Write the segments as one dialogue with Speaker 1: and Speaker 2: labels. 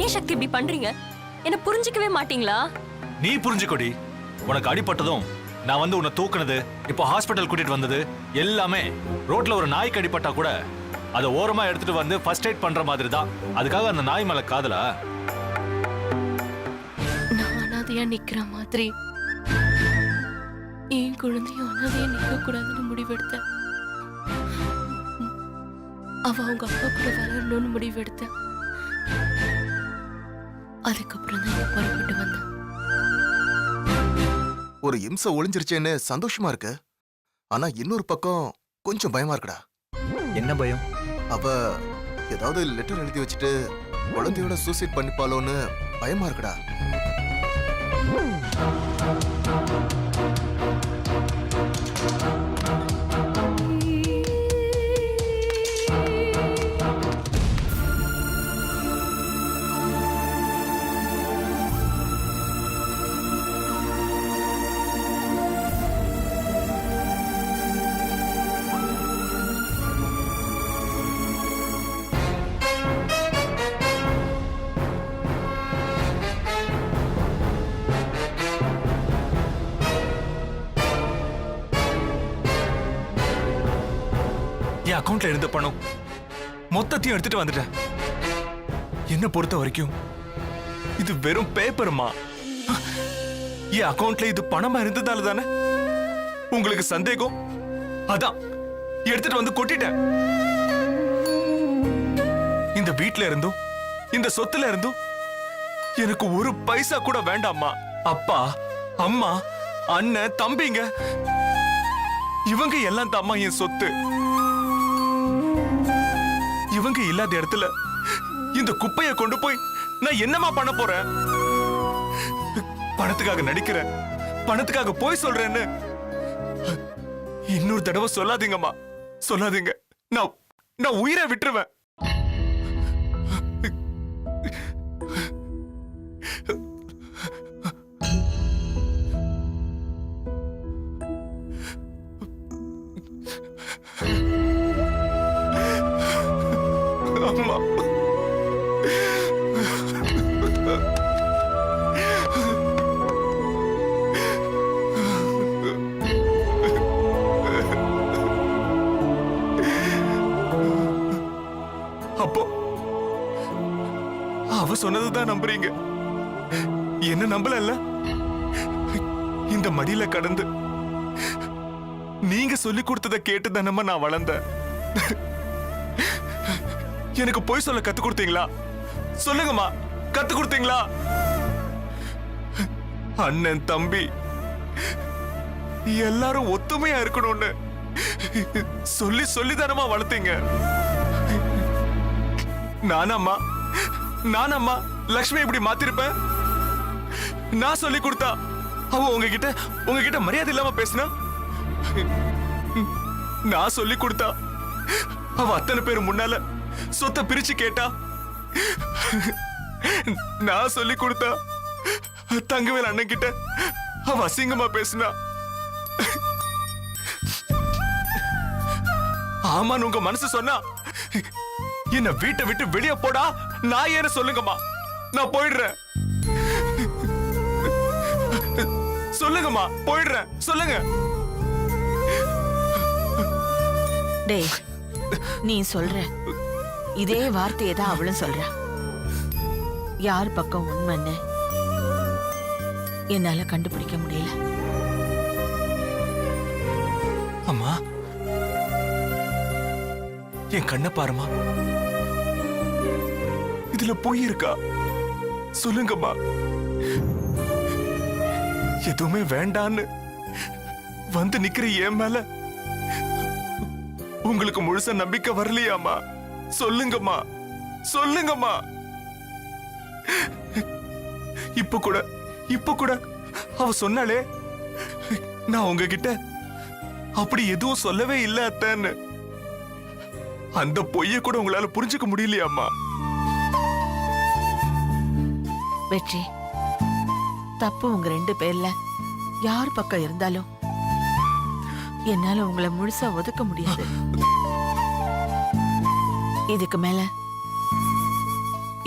Speaker 1: ஏன் சக்தி இப்படி பண்றீங்க? என்ன புரிஞ்சுக்கவே மாட்டீங்களா?
Speaker 2: நீ புரிஞ்சுக்கோடி. உனக்கு அடிபட்டதும் நான் வந்து உன்னை தூக்குனது, இப்போ ஹாஸ்பிட்டல் கூட்டிட்டு வந்தது எல்லாமே ரோட்ல ஒரு நாய்க்கு அடிபட்டா கூட அதை ஓரமா எடுத்துட்டு வந்து ஃபர்ஸ்ட் எய்ட் பண்ற மாதிரி தான். அதுக்காக அந்த நாய் மேல காதலா?
Speaker 1: நான் அனாதையா நிக்கிற மாதிரி என் குழந்தையும் அனாதையா நிக்க கூடாதுன்னு முடிவெடுத்தேன். அவ அவங்க அப்பா கூட வரணும்னு முடிவெடுத்தேன். அதுக்கப்புறம் தான் புறப்பட்டு வந்தேன்.
Speaker 3: ஒரு இம்சை ஒளிஞ்சிருச்சேன்னு சந்தோஷமா இருக்கு. ஆனா இன்னொரு பக்கம் கொஞ்சம் பயமா இருக்குடா.
Speaker 4: என்ன பயம்?
Speaker 3: அவ ஏதாவது லெட்டர் எழுதி வச்சுட்டு குழந்தையோட சூசைட் பண்ணிப்பாளோன்னு பயமா இருக்குடா.
Speaker 2: என் அக்கௌண்ட்ல இருந்த பணம் மொத்தத்தையும் எடுத்துட்டு வந்துட்டேன். என்ன பொறுத்த வரைக்கும் இது வெறும் பேப்பர்மா. என் அக்கௌண்ட்ல இது பணமா இருந்ததால தானே உங்களுக்கு சந்தேகம். அதான் எடுத்துட்டு வந்து கொட்டிட்டேன். இந்த வீட்ல இருந்தும் இந்த சொத்துல இருந்தும் எனக்கு ஒரு பைசா கூட வேண்டாம்மா. அப்பா, அம்மா, அண்ணன், தம்பிங்க இவங்க எல்லாம் தாம்மா என் சொத்து. இவங்க இல்லாத இடத்துல இந்த குப்பையை கொண்டு போய் நான் என்னமா பண்ண போறேன்? பணத்துக்காக நடிக்கிறேன், பணத்துக்காக போய் சொல்றேன்னு இன்னொரு தடவை சொல்லாதீங்கம்மா, சொல்லாதீங்க. நான் உயிரை விட்டுருவேன். அம்மா, அப்போ அவ சொன்னதுதான் நம்புறீங்க, என்ன நம்பல? இந்த மடியில கடந்து நீங்க சொல்லி கொடுத்ததை கேட்டு தானம்மா நான் வளர்ந்தேன். எனக்கு போய் சொல்ல கத்து கொடுத்தீங்களா? சொல்லுங்கம்மா, கத்து கொடுத்தீங்களா? அண்ணன், தம்பி எல்லாரும் ஒத்துமையா இருக்கணும்னு சொல்லி சொல்லி தானம்மா வளர்த்தீங்க. நானம்மா லக்ஷ்மி இப்படி மாத்திருப்பேன்? நான் சொல்லி கொடுத்தா அவ உங்ககிட்ட மரியாதை இல்லாம பேசினா? நான் சொல்லி கொடுத்தா அவ அத்தனை பேர் முன்னால சொத்தை பிரிச்சு கேட்டா? நான் சொல்லி கொடுத்தா தங்கவேல் அண்ணன் கிட்ட அவ அசிங்கமா பேசினா? ஆமான்னு உங்க மனசு சொன்னா என்ன வீட்டை விட்டு வெளியே போடா நான் ஏன்னு சொல்லுங்கம்மா, நான் போயிடுறேன். சொல்லுங்கம்மா, போயிடுறேன், சொல்லுங்க.
Speaker 5: டேய், நீ சொல்ற இதே வார்த்தையை தான் அவளும் சொல்றா. யார் பக்கம் உண்மைன்னு என்னால கண்டுபிடிக்க முடியல.
Speaker 2: அம்மா, என் கண்ணை பாருமா, இதுல பொய் இருக்கா? சொல்லுங்கம்மா. எதுவுமே வேண்டான்னு வந்து நிக்கிற என் மேல உங்களுக்கு முழுச நம்பிக்கை வரலையாமா? சொல்லுங்கம்மா, சொல்லுங்கம்மா. இப்ப கூட அவ சொன்னாலே நான் உங்ககிட்ட அப்படி எதுவும் சொல்லவே இல்லை அத்தன்னு. அந்த பொய்ய கூட உங்களால புரிஞ்சுக்க முடியலையாமா?
Speaker 5: வெற்றி, தப்பு உங்க ரெண்டு பேர்ல யார் பக்கம் இருந்தாலும் என்னால உங்களை முழுசா ஒதுக்க முடியாது. இதுக்கு மேல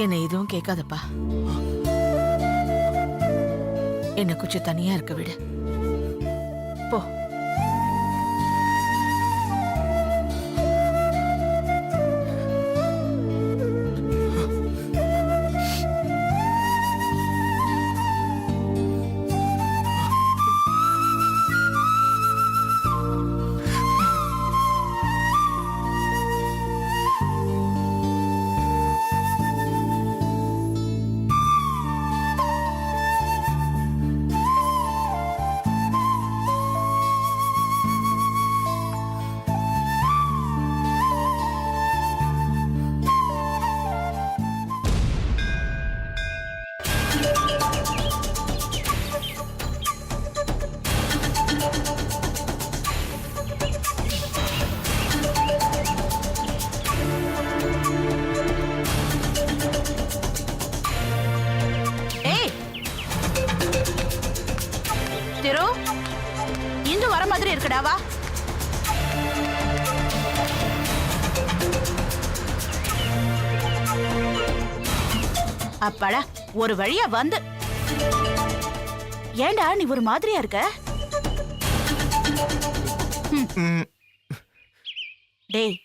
Speaker 5: என்ன எதுவும் கேட்காதப்பா. என்ன கொஞ்சம் தனியா இருக்க விடு. போ. இந்து வர மாதிரி இருக்குடாவா? அப்பாடா ஒரு வழியா வந்து. ஏண்டா நீ ஒரு மாதிரியா இருக்க? டேய்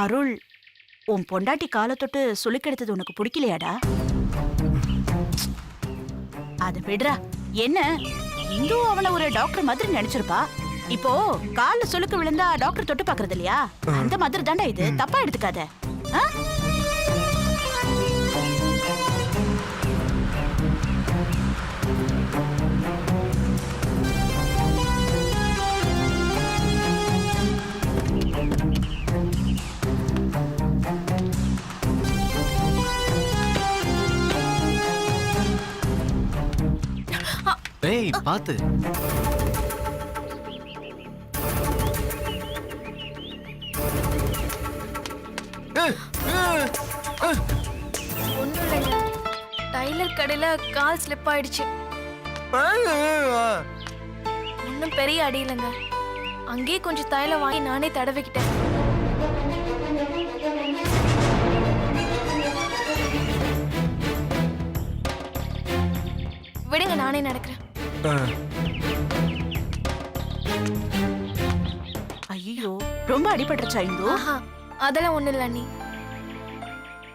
Speaker 5: அருள், உன் பொண்டாட்டி காலை தொட்டு சுளுக்கெடுத்தது உனக்கு பிடிக்கலையாடா? அத விடுறா. என்ன இந்து அவன ஒரு டாக்டர் மாதிரி நினைச்சிருப்பா. இப்போ கால்ல சுளுக்கு விழுந்தா டாக்டர் தொட்டு பாக்குறது இல்லையா? அந்த மாதிரி தாண்டா இது. தப்பா எடுத்துக்காத.
Speaker 4: ஏய் பாத்து.
Speaker 6: ஒண்ணும் இல்லைங்க, டைலர் கடையில கால் ஸ்லிப் ஆயிடுச்சு. ஒன்னும் பெரிய அடி இல்லைங்க. அங்கேயே கொஞ்சம் தைலம் வாங்கி நானே தடவிக்கிட்டேன். விடுங்க, நானே நடக்கிறேன்.
Speaker 5: ஐயோ ரொம்ப அடிபட்டுருச்சா இந்து?
Speaker 6: ஆஹா, அதெல்லாம் ஒண்ணும் இல்ல அண்ணி.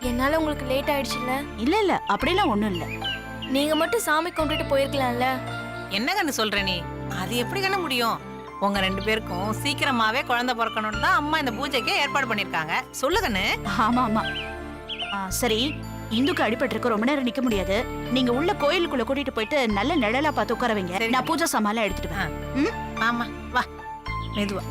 Speaker 6: என்னால உங்களுக்கு லேட் ஆயிடுச்சுல்ல?
Speaker 5: இல்ல இல்ல அப்படிலாம் ஒண்ணும் இல்ல.
Speaker 6: நீங்க மட்டும் சாமி கும்பிட்டுட்டு போயிருக்கலாம்ல.
Speaker 7: என்ன கண்ணு சொல்ற நீ? அது எப்படி கண்ண முடியும்? உங்க 2 பேருக்கும் சீக்கிரமாவே குழந்தை பிறக்கணும்னு தான் அம்மா இந்த பூஜைக்கு ஏற்பாடு பண்ணிருக்காங்க. சொல்லு கண்ணு.
Speaker 5: ஆமா ஆமா. சரி, இந்துக்கு அடிபட்டிருக்கு, ரொம்ப நேரம் நிக்க முடியாது. நீங்க உள்ள கோயிலுக்குள்ள கூட்டிட்டு போயிட்டு நல்ல நிழலா பார்த்து உட்கார வைங்க. நான் பூஜை சாமான்லாம் எடுத்துட்டு வரேன்.
Speaker 7: ஆமா வா மெதுவா.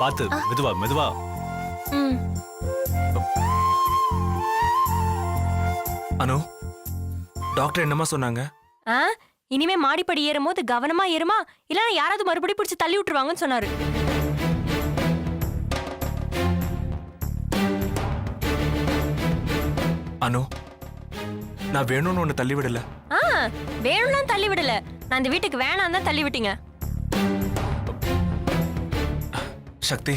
Speaker 4: பாத்து மெதுவா மெதுவா.
Speaker 2: அனு, டாக்டர் என்னமா சொன்னாங்க?
Speaker 1: இனிமே மாடிப்படி ஏறும்போது கவனமா ஏறுமா, இல்லனா யாராவது மறுபடியும் பிடிச்சு தள்ளி விட்டுருவாங்கன்னு சொன்னாரு.
Speaker 2: அனு, நான் வேணும்னு ஒண்ணு தள்ளி விடல.
Speaker 1: வேணும்னா தள்ளி விடல, நான் இந்த வீட்டுக்கு வேணாம் தான் தள்ளி விட்டீங்க.
Speaker 2: சக்தி,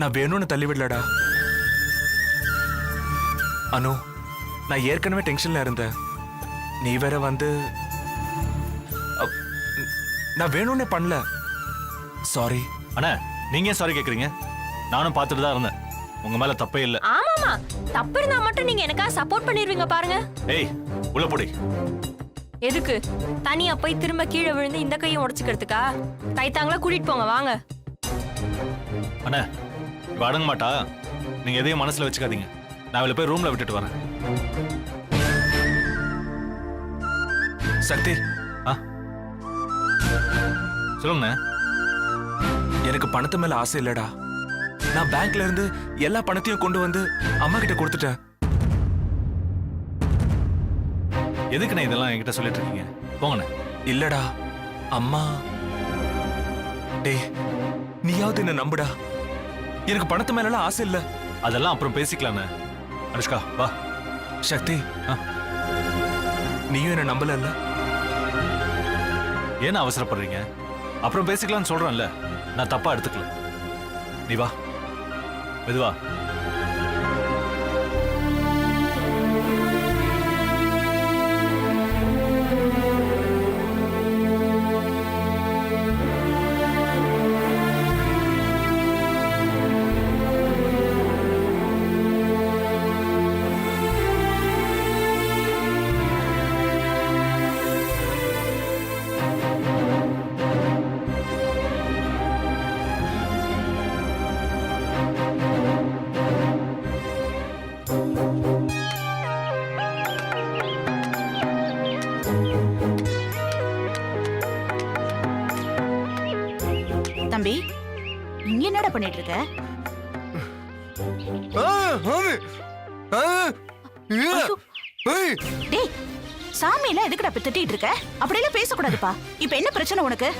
Speaker 2: நான் வேணும்னு தள்ளி விடலடா. அனு, நான் ஏற்கனவே டென்ஷன்ல இருந்தேன். நீ வேற வந்து நான் வேணும்னே பண்ணல. சாரி.
Speaker 4: அண்ணா, நீங்க ஏன் சாரி கேக்குறீங்க? நானும் பார்த்துட்டு தான் இருந்தேன். உங்க மேல தப்பே இல்ல.
Speaker 1: ஆமாமா, தப்பு இருந்தா மட்டும் நீங்க எனக்கா சப்போர்ட் பண்ணிருவீங்க பாருங்க.
Speaker 4: ஏய் உள்ள போடி.
Speaker 1: எதுக்கு தனியா போய் திரும்ப கீழே விழுந்து இந்த கையும் உடைச்சுக்கிறதுக்கா? கைத்தாங்களா கூட்டிட்டு போங்க வாங்க.
Speaker 4: அண்ணா, இவ அடங்க மாட்டா. நீங்க எதையும் மனசுல வச்சுக்காதீங்க. நான் அவளை போய் ரூம்ல விட்டுட்டு வரேன்.
Speaker 2: சக்தி,
Speaker 4: சொல்லுங்க.
Speaker 2: எனக்கு பணத்து மேல ஆசை இல்லடா. நான் பேங்க்ல இருந்து எல்லா பணத்தையும் கொண்டு வந்து அம்மா கிட்ட கொடுத்துட்டேன்.
Speaker 4: எதுக்குண்ணே இதெல்லாம் என்கிட்ட சொல்லிட்டு இருக்கீங்க? போங்கண்ணே.
Speaker 2: இல்லடா அம்மா. டேய், நீயாவது என்ன நம்புடா. எனக்கு பணத்து மேல ஆசை இல்ல.
Speaker 4: அதெல்லாம் அப்புறம் பேசிக்கலாண்ணே. அனுஷ்கா வா.
Speaker 2: சக்தி,
Speaker 4: ஆ.
Speaker 2: நீயும் என்ன நம்பல இல்ல?
Speaker 4: ஏன் அவசரப்படுறீங்க? அப்புறம் பேசிக்கலாம்னு சொல்றேன்ல. நான் தப்பா எடுத்துக்கல. நீ வா, மெதுவா.
Speaker 5: தம்பி, இங்க என்னடா பண்ணிட்டு இருக்க? ஐயோ. டேய், சாமி எல்லாம் எதுக்குடா இப்ப திட்டிட்டு இருக்க? அப்படியெல்லாம் பேசக்கூடாதுப்பா. இப்ப என்ன பிரச்சனை உனக்கு?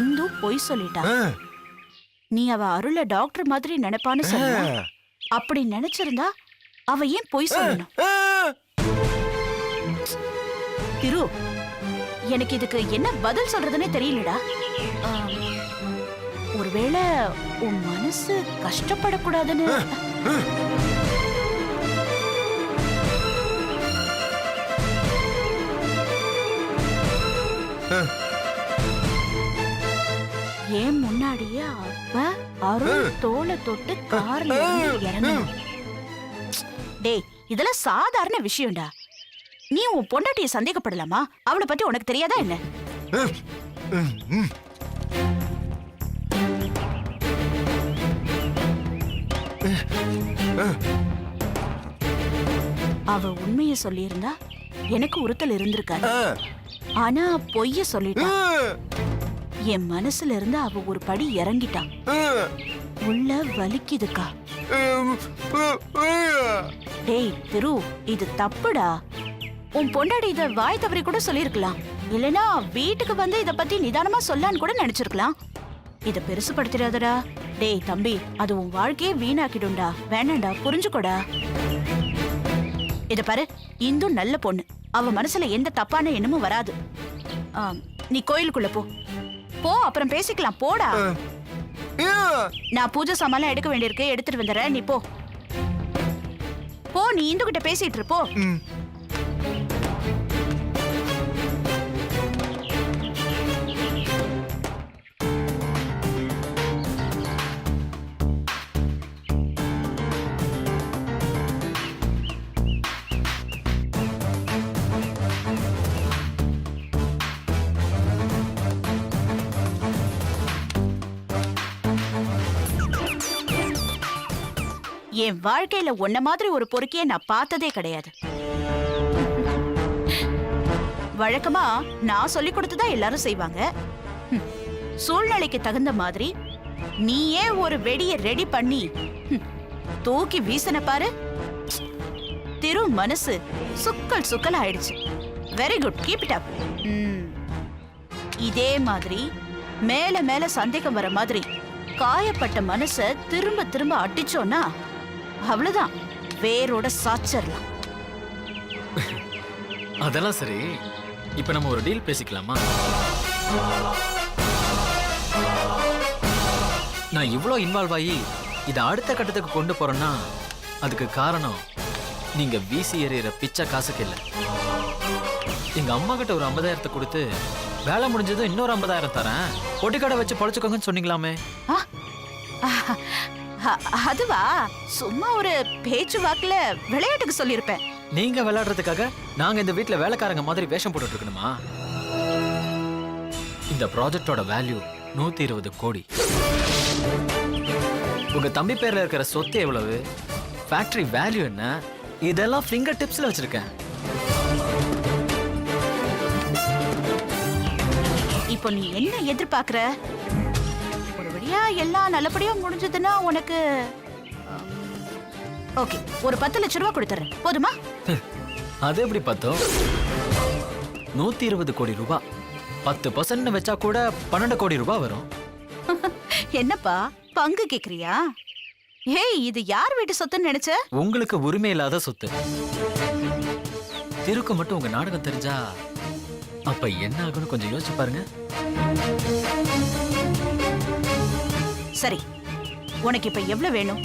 Speaker 5: இந்து பொய் சொல்லிட்டா. நீ அவ அருள டாக்டர் மாதிரி நினைப்பான்னு சொன்ன. அப்படி நினைச்சிருந்தா அவ ஏன் பொய் சொல்லணும்? திரு, எனக்கு இதுக்கு என்ன பதில் சொல்றதுன்னே தெரியலடா. ஒருவேளை உன் மனசு கஷ்டப்படக்கூடாதுன்னு. ஏன் முன்னாடியே அவ அருள் தோலை தொட்டு கார்ல இறங்கணும். டேய், இதெல்லாம் சாதாரண விஷயம்டா. நீ உன் பொண்டாட்டிய சந்தேகப்படலாமா? அவளை பத்தி உனக்கு தெரியாதா என்ன? அவ உண்மைய சொல்லியிருந்தா எனக்கு உறுத்தல் இருந்திருக்காது. ஆனா பொய்ய சொல்லிட்டா. என் மனசுல இருந்து அவ ஒரு படி இறங்கிட்டான். உள்ள வலிக்குதுக்கா. டேய் திரு, இது தப்புடா. உன் பொண்டாடி இத வாய் தவறி கூட சொல்லிருக்கலாம். இல்லனா வீட்டுக்கு வந்து இத பத்தி நிதானமா சொல்லான்னு கூட நினைச்சிருக்கலாம். இத பெருசுபடுத்திடாதடா. டேய் தம்பி, அது உன் வாழ்க்கையே வீணாக்கிடும்டா. வேணாண்டா, புரிஞ்சுக்கோடா. இத பாரு, இந்து நல்ல பொண்ணு. அவ மனசுல எந்த தப்பான எண்ணமும் வராது. நீ கோயிலுக்குள்ள போ. போ, அப்புறம் பேசிக்கலாம். போடா. நான் பூஜை சாமான் எடுக்க வேண்டியிருக்கு, எடுத்துட்டு வந்துடுறேன். நீ போ போ. நீ இந்து கிட்ட பேசிட்டு இருப்போ. என் வாழ்க்கையில உன்ன மாதிரி ஒரு பொறுக்கிய நான் பார்த்ததே கிடையாது. வழக்கமா நான் சொல்லி கொடுத்துதான் எல்லாரும் செய்வாங்க. சூழ்நிலைக்கு தகுந்த மாதிரி நீயே ஒரு வெடியை ரெடி பண்ணி தூக்கி வீசன பாரு. திரு மனசு சுக்கல் சுக்கல் ஆயிடுச்சு. Very good, keep it up. இதே மாதிரி மேல மேல சந்தேகம் வர மாதிரி காயப்பட்ட மனச திரும்ப திரும்ப அடிச்சோன்னா அவ்வளவுதான், வேரோட சாச்சிடலாம்.
Speaker 8: அதெல்லாம் சரி, இப்ப நம்ம ஒரு டீல் பேசிக்கலாமா? நான் இவ்வளோ இன்வால்வ் ஆகி இதை அடுத்த கட்டத்துக்கு கொண்டு போறேன்னா அதுக்கு காரணம் நீங்க வீசி எறிகிற பிச்சை காசுக்கு இல்லை. எங்க அம்மா கிட்ட ஒரு 50,000 கொடுத்து வேலை முடிஞ்சதும் இன்னொரு 50,000 தரேன், பொட்டிக்கடை வச்சு பொழைச்சுக்கோங்கன்னு சொன்னீங்களாமே.
Speaker 5: அதுவா, சும்மா ஒரு பேச்சு வாக்குல விளையாட்டுக்கு சொல்லியிருப்பேன்.
Speaker 8: நீங்க விளையாடுறதுக்காக நாங்க இந்த வீட்டுல வேலைக்காரங்க மாதிரி வேஷம் போட்டுட்டு இருக்கணுமா? இந்த ப்ராஜெக்டோட வேல்யூ 120 கோடி. உங்க தம்பி பேர்ல இருக்கிற சொத்து எவ்வளவு, ஃபேக்டரி வேல்யூ என்ன, இதெல்லாம் ஃபிங்கர் டிப்ஸ்ல வச்சிருக்கேன்.
Speaker 5: இப்போ நீ என்ன எதிர்பார்க்கற? ஒரு வழியா எல்லாம் நல்லபடியா முடிஞ்சதுன்னா உனக்கு ஓகே, ஒரு 10 லட்சம் ரூபாய் கொடுத்துறேன், போதுமா?
Speaker 8: அது எப்படி பத்தோம்? 120 கோடி ரூபாய் 10% வச்சா கூட 12 கோடி ரூபாய் வரும்.
Speaker 5: என்னப்பா பங்கு கேக்குறியா? ஏய், இது யார் வீட்டு சொத்துன்னு நினைச்ச?
Speaker 8: உங்களுக்கு உரிமை இல்லாத சொத்து. திருக்கு மட்டும் உங்க நாடகம் தெரிஞ்சா அப்ப என்ன ஆகும்னு கொஞ்சம் யோசிச்சு பாருங்க.
Speaker 5: சரி, உனக்கு இப்ப எவ்வளவு வேணும்?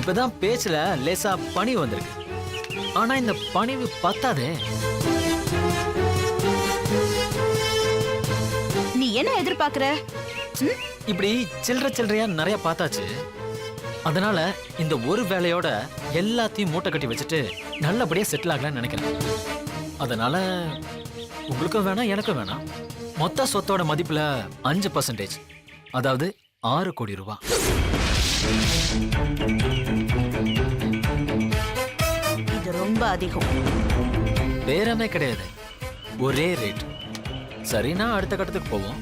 Speaker 8: இப்பதான் பேச்சுல லேசா பணிவு வந்திருக்கு. ஆனா இந்த பணிவு பத்தாதே.
Speaker 5: நீ என்ன எதிர்பார்க்கற? ம்?
Speaker 8: இப்படி சில்லறையா நிறைய பார்த்தாச்சு. அதனால இந்த ஒரு வேலையோட எல்லாத்தையும் மூட்டை கட்டி வச்சுட்டு நல்லபடியா செட்டில் ஆகலாம்னு நினைக்கிறேன். அதனால உங்களுக்கும் வேணாம், எனக்கும் வேணாம். மொத்த சொத்தோட மதிப்புல 5%, அதாவது 6 கோடி ரூபாய்.
Speaker 5: இது ரொம்ப அதிகம்.
Speaker 8: பேரமே கிடையாது, ஒரே ரேட். சரினா அடுத்த கட்டத்துக்கு போவோம்.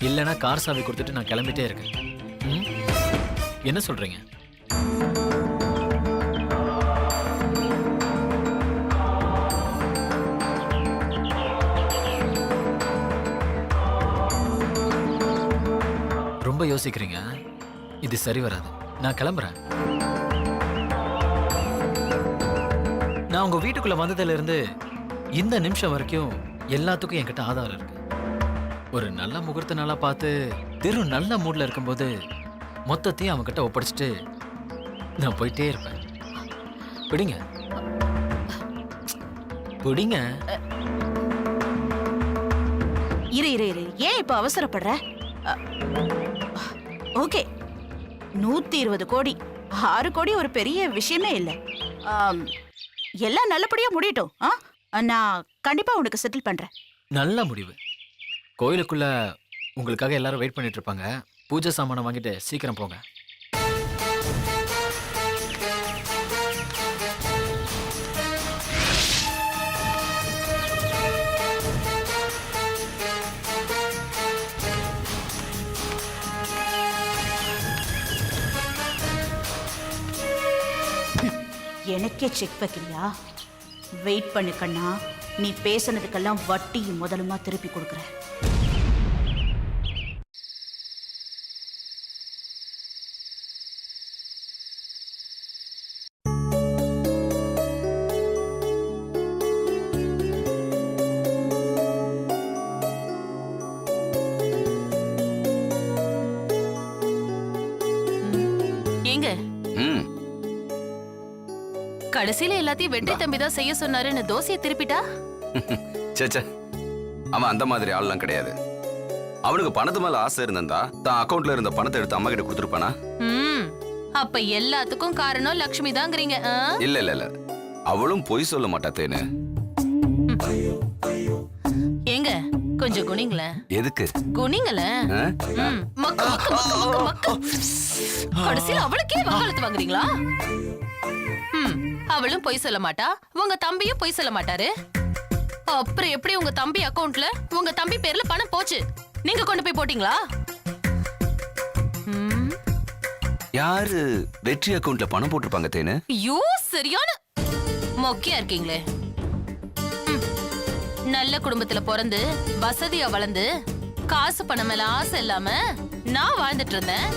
Speaker 8: இல்லைன்னா கார் சாவி கொடுத்துட்டு நான் கிளம்பிட்டே இருக்கேன். ம்? என்ன சொல்றீங்க? ரொம்ப யோசிக்கிறீங்க. இது சரி வராது. நான் கிளம்புறேன். நான் உங்க வீட்டுக்குள்ள வந்ததுல இருந்து இந்த நிமிஷம் வரைக்கும் எல்லாத்துக்கும் என்கிட்ட ஆதாரம் இருக்கு. ஒரு நல்ல முகூர்த்த நாளா பார்த்து திரு நல்ல மூட்ல இருக்கும்போது மொத்தத்தையும் அவங்க கிட்ட ஒப்படைச்சிட்டு நான் போயிட்டே இருப்பேன். பிடிங்க பிடிங்க.
Speaker 5: இரு இரு இரு, ஏன் இப்ப அவசரப்படுற? ஓகே, 120 கோடி, 6 கோடி ஒரு பெரிய விஷயமே இல்லை. எல்லாம் நல்லபடியா முடியட்டும். நான் கண்டிப்பா உனக்கு செட்டில் பண்றேன்.
Speaker 8: நல்ல முடிவு. கோயிலுக்குள்ள உங்களுக்காக எல்லாரும் வெயிட் பண்ணிட்டு இருப்பாங்க. பூஜை சாமானை வாங்கிட்டு சீக்கிரம் போங்க.
Speaker 5: எனக்கே செக் வைக்கிறியா? வெயிட் பண்ணு கண்ணா, நீ பேசுனதுக்கெல்லாம் வட்டியும் முதலுமா திருப்பி கொடுக்குற.
Speaker 9: ஏங்க,
Speaker 10: ம்
Speaker 9: கடைசியில எல்லாத்தையும் வெற்றி தம்பி தான் செய்ய சொன்னாருன்னு தோசையை திருப்பிட்டா?
Speaker 10: சேச்சே, அவன் அந்த மாதிரி ஆள்லாம் கிடையாது. அவனுக்கு பணத்து மேல ஆசை இருந்தா தான் அக்கவுண்ட்ல இருந்த பணத்தை எடுத்து அம்மா கிட்ட கொடுத்துருப்பானா?
Speaker 9: அப்ப எல்லாத்துக்கும் காரணம் லக்ஷ்மி தாங்கிறீங்க.
Speaker 10: இல்ல இல்ல இல்ல, அவளும் பொய் சொல்ல மாட்டாத்தேன்னு.
Speaker 9: ஏங்க, கொஞ்சம் குனிங்களேன்.
Speaker 10: எதுக்கு
Speaker 9: குனிங்களேன். மக்கு மக்கு மக்கு மக்கு மக்கு. கடைசியில அவளுக்கே வக்காலத்து வாங்குறீங்களா? அவளும் பொய் சொல்ல மாட்டா, உங்க தம்பியும் பொய் சொல்ல மாட்டாரு. அப்புறம் எப்படி உங்க தம்பி அக்கவுண்ட்ல உங்க தம்பி பேர்ல பணம் போச்சு? நீங்க கொண்டு போய் போட்டீங்களா?
Speaker 10: யாரு வெற்றி அக்கவுண்ட்ல பணம் போட்டிருப்பாங்க தேனு?
Speaker 9: ஐயோ, சரியான மொக்கையா இருக்கீங்களே. நல்ல குடும்பத்துல பிறந்து வசதியா வளர்ந்து காசு பணம் மேல ஆசை இல்லாம நான் வாழ்ந்துட்டு இருந்தேன்.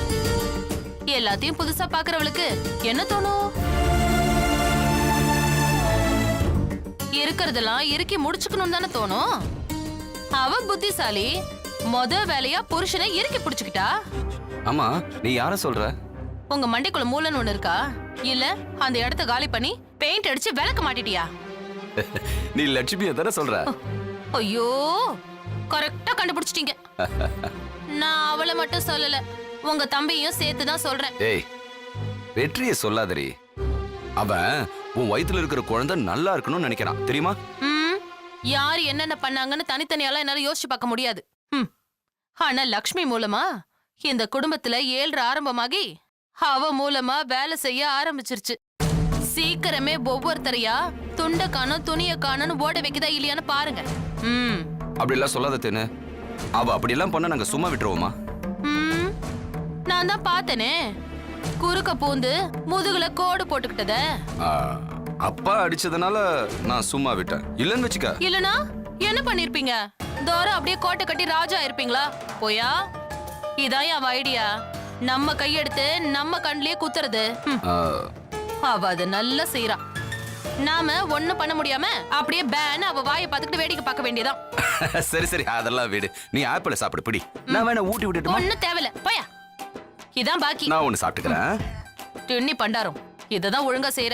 Speaker 9: எல்லாத்தையும் புதுசா பாக்குறவளுக்கு என்ன தோணும்? இருக்கிறதெல்லாம் இறுக்கி முடிச்சுக்கணும் தானே தோணும். அவ புத்திசாலி, மொத வேலையா புருஷனை இறுக்கி பிடிச்சுக்கிட்டா.
Speaker 10: ஆமா, நீ யார சொல்ற?
Speaker 9: உங்க மண்டைக்குள்ள மூலன்னு ஒண்ணு இருக்கா? இல்ல அந்த இடத்த காலி பண்ணி பெயிண்ட் அடிச்சு விளக்க மாட்டிட்டியா?
Speaker 10: நீ லட்சுமியை தானே சொல்ற?
Speaker 9: ஐயோ, கரெக்டா கண்டுபிடிச்சிட்டீங்க. நான் அவளை மட்டும் சொல்லல, உங்க தம்பியும் சேர்த்து தான் சொல்றேன்.
Speaker 10: ஏய், வெற்றியை சொல்லாதரி. அவன் உன் வயித்துல இருக்கிற குழந்தை நல்லா இருக்கணும்னு நினைக்கிறான், தெரியுமா?
Speaker 9: யார் என்னென்ன பண்ணாங்கன்னு தனித்தனியால என்னால யோசிச்சு பார்க்க முடியாது. ஆனா லக்ஷ்மி மூலமா இந்த குடும்பத்துல 7 ஆரம்பமாகி அவ மூலமா வேலை செய்ய ஆரம்பிச்சிருச்சு. சீக்கிரமே ஒவ்வொருத்தரையா துண்ட காணும் துணிய காணும்னு ஓட வைக்குதா இல்லையான்னு பாருங்க.
Speaker 10: அப்படி எல்லாம் சொல்லாத தேனு. அவ அப்படி எல்லாம் பண்ண நாங்க சும்மா விட்டுருவோமா?
Speaker 9: நான் தான் பார்த்தனே, குறுக்க பூந்து முதுகுல கோடு போட்டுக்கிட்டத.
Speaker 10: ஆ, அப்பா அடிச்சதுனால நான் சும்மா விட்டேன். இல்லன்னு வச்சுக்க.
Speaker 9: இல்லனா என்ன பண்ணிருப்பீங்க? தோரம் அப்படியே கோட்டை கட்டி ராஜா இருப்பீங்களா? போயா, இதான் என் ஐடியா. நம்ம கையெடுத்து நம்ம கண்ணிலே குத்துறது. அவ அது நல்லா செய்யறா. நாம ஒண்ணும் பண்ண முடியாம அப்படியே பேன் அவ வாயை பார்த்துக்கிட்டு வேடிக்கை பார்க்க வேண்டியதான்.
Speaker 10: சரி சரி, அதெல்லாம் விடு. நீ ஆப்பிள சாப்பிடு, பிடி. நான் வேணா ஊட்டி விட்டுட்டுமா?
Speaker 9: ஒண்ணு தேவையில்ல, போயா. இதான் பாக்கி.
Speaker 10: நான் ஒண்ணு சாப்பிட்டுக்கிறேன்.
Speaker 9: திண்ணி பண்டாரம். இததான் ஒழுங்கா செய்யற.